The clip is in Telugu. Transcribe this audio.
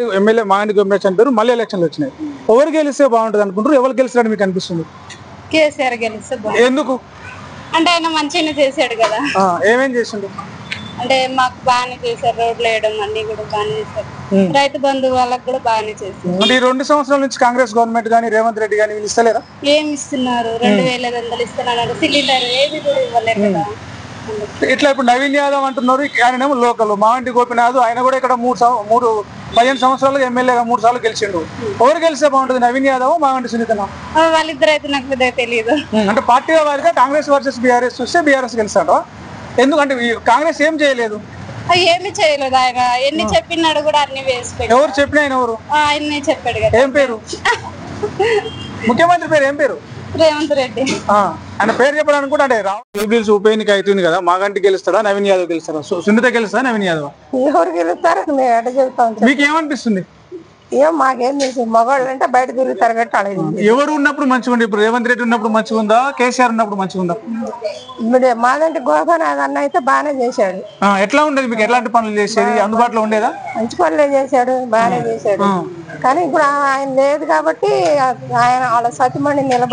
ఎమ్మెల్యే మాగంటి గోపినాథ్ చనిపోయారు, మళ్ళీ ఎలక్షన్లు వచ్చినాయి. ఎవరు గెలిస్తే బాగుంటుంది అనుకుంటారు? ఎవరు గెలిస్తారని మీకు అనిపిస్తుంది? కేసీఆర్ గెలిస్తే ఎందుకు? అంటే ఆయన మంచిగానే చేశాడు కదా. ఏమేం చేసిండు? అంటే మాకు బాగానే చేశారు, రోడ్లు వేయడం అన్ని కూడా బాగానే చేశారు. రైతు బంధు వాళ్ళకి కూడా బాగానే చేశారు. అంటే ఈ 2 సంవత్సరాల నుంచి కాంగ్రెస్ గవర్నమెంట్ కానీ రేవంత్ రెడ్డి కానీ వీళ్ళు ఇస్తలేరా? ఏమి ఇస్తున్నారు? 2500 ఇస్తున్నారు. సిలిండర్ ఏది కూడా ఇవ్వలేరు కదా. ఇట్లా ఇప్పుడు నవీన్ యాదవ్ అంటున్నారు, ఆయనేమో లోకల్. మాగంటి గోపినాథ్ ఆయన కూడా ఇక్కడ 15 సంవత్సరాలుగా ఎమ్మెల్యేగా 3 సార్లు గెలిచిండు. ఎవరు గెలిస్తే బాగుంటుంది, నవీన్ యాదవ్ మాగంటి సునీతనా? వాళ్ళిద్దరు అయితే నాకు పెద్దగా తెలియదు. అంటే పార్టీ వారిగా కాంగ్రెస్ వర్సెస్ బీఆర్ఎస్ చూస్తే బీఆర్ఎస్ గెలిస్తాడు. ఎందుకంటే కాంగ్రెస్ ఏం చేయలేదు, ఏమి చేయలేదు. ఆయన ఎన్ని చెప్పినాడు కూడా అన్ని వేసి. ఎవరు చెప్పిన ఆయన ఎవరు? ఆయన్నే చెప్పాడు కదా. ఏం పేరు? ముఖ్యమంత్రి పేరు ఏం పేరు? రేవంత్ రెడ్డి. ఆయన పేరు చెప్పడానికి కూడా అంటే రాహుల్ ఉప ఎన్నిక అవుతుంది కదా, మాగంటి గెలుస్తాడా నవీన్ యాదవ్ గెలుస్తాడా? సునీత గెలుస్తాడా నవీన్ యాదవ్? ఎవరు గెలుస్తారని మేము ఎట చెబుతాం. మీకు ఏమనిపిస్తుంది? ఏం మాకేం తెలుసు, మగవాళ్ళు అంటే బయట తిరుగుతారు గట్టి అడగండి. ఎవరు ఉన్నప్పుడు మంచిగా ఉంది? ఇప్పుడు రేవంత్ రెడ్డి ఉన్నప్పుడు మంచిగా ఉందా, కేసీఆర్ ఉన్నప్పుడు మంచిగా ఉందా? ఇప్పుడు మాదంటే గోపనాథ్ అన్న అయితే బాగానే చేశాడు. ఎట్లా ఉండేది మీకు? ఎట్లాంటి పనులు చేసేది? అందుబాటులో ఉండేదా? మంచి పనులే చేశాడు, బాగానే చేశాడు. కానీ ఇప్పుడు ఆయన లేదు కాబట్టి ఆయన వాళ్ళ సతిమణి నిలబడి